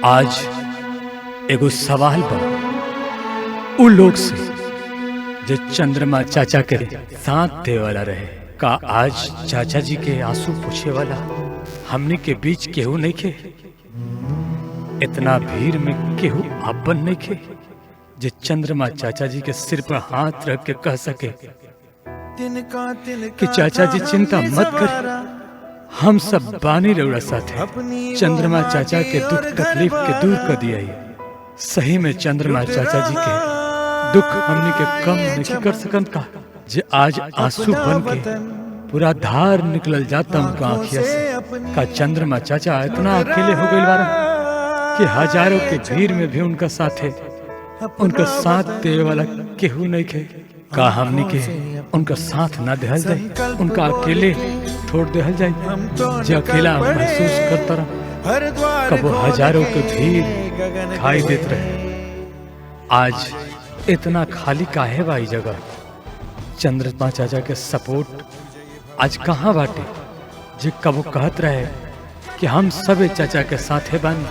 आज एगो सवाल बा उ लोग से जो चंद्रमा चाचा के साथ दे वाला रहे। का आज चाचा जी के आंसू पूछे वाला हमनी के बीच केहू नहीं खे? इतना भीड़ में केहू आपन नहीं खे जो चंद्रमा चाचा जी के सिर पर हाथ रख के कह सके कि चाचा जी चिंता मत कर, हम सब बानी रउरा साथे। चंद्रमा चाचा के दुख तकलीफ के दूर कर दिया। सही में चंद्रमा चाचा जी के दुख हमनी के कम नहीं कर सकन का जे आज आंसू बन के पूरा धार निकल जाता उनका आँखिया से। का चंद्रमा चाचा इतना अकेले हो गए बारा कि हजारों के भीड़ में भी उनका साथ है, उनका साथ देवे वाला केहू नहीं खे। का हमनी के उनका साथ ना देहल जाए, उनका अकेले छोड़ देहल जाए जो अकेला महसूस करता रहा। कब वो हजारों के भीड़ खाई देते रहे। आज इतना खाली काहे बा ई जगह? चंद्रमा चाचा के सपोर्ट आज कहाँ बाटे जे कबो कहत रहे कि हम सबे चाचा के साथे बानी।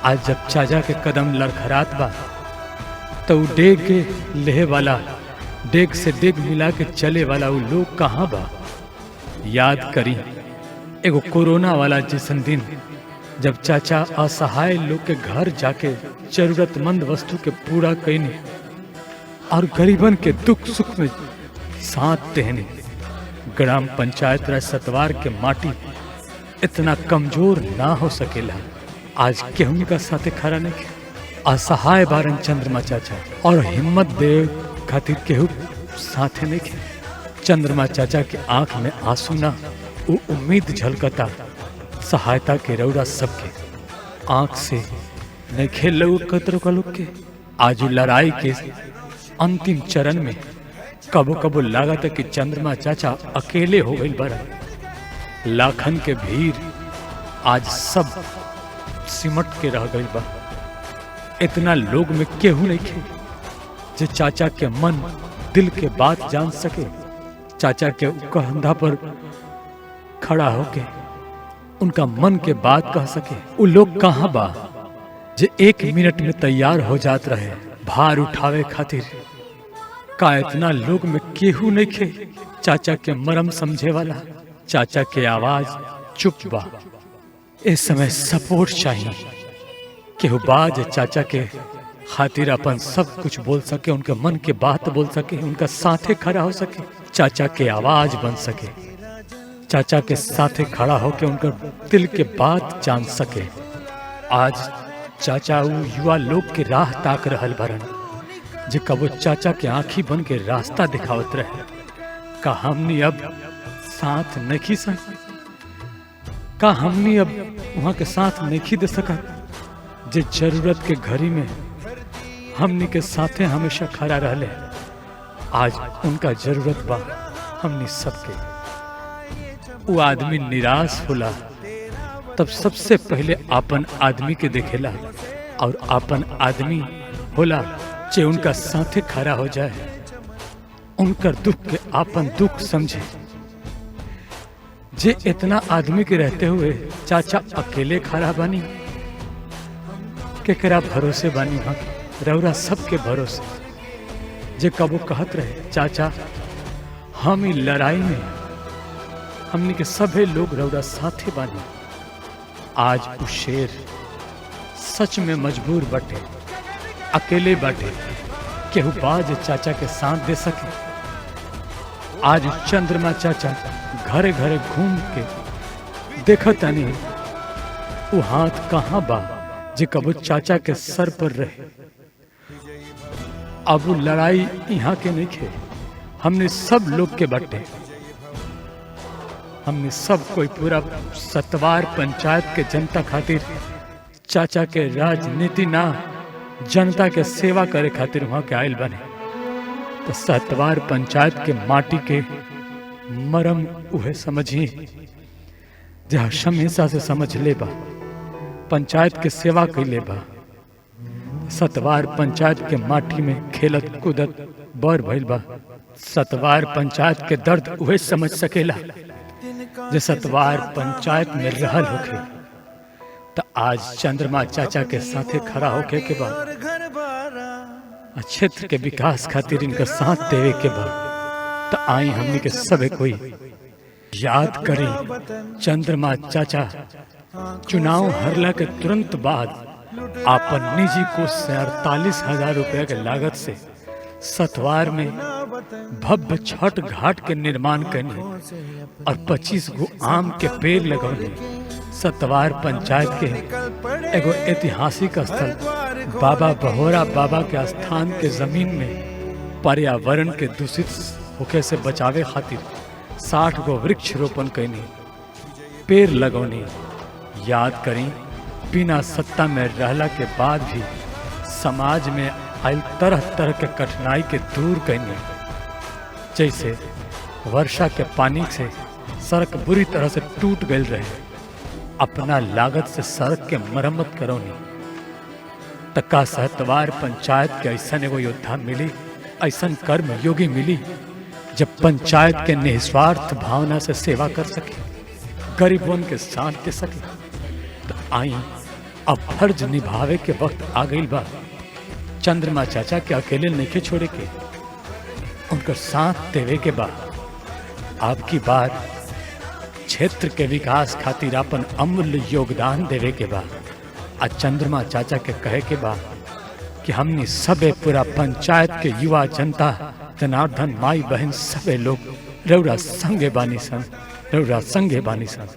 आज जब चाचा के कदम लड़खड़ात बा तो डेग के लेहे वाला, डेग से डेग मिला के चले वाला वो लोग कहाँ बा? याद करी एगो कोरोना वाला जैसन दिन जब चाचा असहाय लोग के घर जाके जरूरतमंद वस्तु के पूरा कईनी और गरीबन के दुख सुख में साथ देने। ग्राम पंचायत राज सतवार के माटी इतना कमजोर ना हो सकेला। आज केहू का साथे खड़ा नहीं, असहाय बारन चंद्रमा चाचा और हिम्मत दे खातिर केहू साथे नहीं। चंद्रमा चाचा के आंख में आंसू ना, वो उम्मीद झलकता सहायता के रौरा सबके आंख से नहीं खेल कतरों का लोग के। आज लड़ाई के अंतिम चरण में कबो कबो लागत कि चंद्रमा चाचा अकेले हो गई बड़ा। लाखन के भीड़ आज सब सिमट के रह गई बा। इतना लोग में केहू नहीं खे जो चाचा के मन दिल के बात जान सके, चाचा के कंधा पर खड़ा होके उनका मन के बात कह सके। वो लोग कहाँ बा जे एक मिनट में तैयार हो जात रहे भार उठावे खातिर? का इतना लोग में केहू नहीं खे चाचा के मरम समझे वाला? चाचा के आवाज चुप बा। इस समय सपोर्ट चाहिए केहू बाज चाचा के खातिर अपन सब कुछ बोल सके, उनके मन के बात बोल सके, उनका साथे खड़ा हो सके, चाचा के आवाज बन सके, चाचा के साथे खड़ा होके उनका दिल के बात जान सके। आज चाचा वो युवा लोग के राह ताक रहल भरन जे कबो चाचा के आंखी बन के रास्ता दिखावत रहे। का हमनी अब साथ नहीं सन? का हमनी अब वहां के साथ नहीं दे सका जे जरूरत के घड़ी में हमनी के साथे हमेशा खड़ा रहले? आज उनका जरूरत बा हमनी सबके। वो आदमी निराश होला तब सबसे पहले आपन आदमी के देखेला और आपन आदमी होला जे उनका साथे खड़ा हो जाए, उनकर दुख के आपन दुख समझे। जे इतना आदमी के रहते हुए चाचा अकेले खड़ा बानी, केकरा भरोसे बानी? वहां रौरा सबके भरोसे जे कबो कहत रहे चाचा हम ही लड़ाई में हमने के सभे लोग रौरा साथे बानी। आज उस शेर सच में मजबूर बटे, अकेले बटे, केहू बाज चाचा के साथ दे सके। आज चंद्रमा चाचा घरे घरे घूम के देखता नहीं वो हाथ कहाँ बा जे कबो चाचा के सर पर रहे। अब वो लड़ाई यहाँ के नहीं खे, हमने सब लोग के बटे। हमने सब कोई पूरा सतवार पंचायत के जनता खातिर चाचा के राजनीति ना, जनता के सेवा करे खातिर वहां के आयल बने। तो सतवार पंचायत के माटी के मरम उहे समझी जहाँ हमेशा से समझ ले बा, पंचायत के सेवा कैले बा। सतवार पंचायत के माटी में खेलत कूदत बर भइल बा। सतवार पंचायत के दर्द उहे समझ सकेला जे सतवार पंचायत में रहल होखे। तो आज चंद्रमा चाचा के साथे खड़ा होके के बाद क्षेत्र के विकास खातिर इनका साथ देवे के बाद तो आई हमने के सबे कोई याद करें चंद्रमा चाचा चुनाव हरला के तुरंत बाद आपन निजी कोष से 48,000 रुपया के लागत से सतवार में भव्य छठ घाट के निर्माण करने और 25 गो आम के पेड़ लगौने सतवार पंचायत के एगो ऐतिहासिक स्थल बाबा बहोरा बाबा के स्थान के जमीन में पर्यावरण के दूषित होके से बचावे खातिर 60 गो वृक्ष रोपण करनी पेड़ लगौनी। याद करें बिना सत्ता में रहला के बाद भी समाज में आयल तरह तरह के कठिनाई के दूर करनी, जैसे वर्षा के पानी से सड़क बुरी तरह से टूट गई रहे, अपना लागत से सड़क के मरम्मत करौनी। तक्का सहतवार पंचायत के ऐसा एगो योद्धा मिली, ऐसा कर्म योगी मिली जब पंचायत के निस्वार्थ भावना से सेवा कर सके, गरीबों के साथ दे सके। तो आई अब फर्ज निभावे के वक्त आ गई बा। चंद्रमा चाचा के अकेले नहीं छोड़े के, उनका साथ देवे के बाद आपकी बार क्षेत्र के विकास खातिर अपन अमूल्य योगदान देवे के बाद आज चंद्रमा चाचा के कहे के बाद कि हमने सबे पूरा पंचायत के युवा जनता जनार्दन माई बहन सबे लोग रौरा संगे बानी सन, रौरा संगे बानी सन।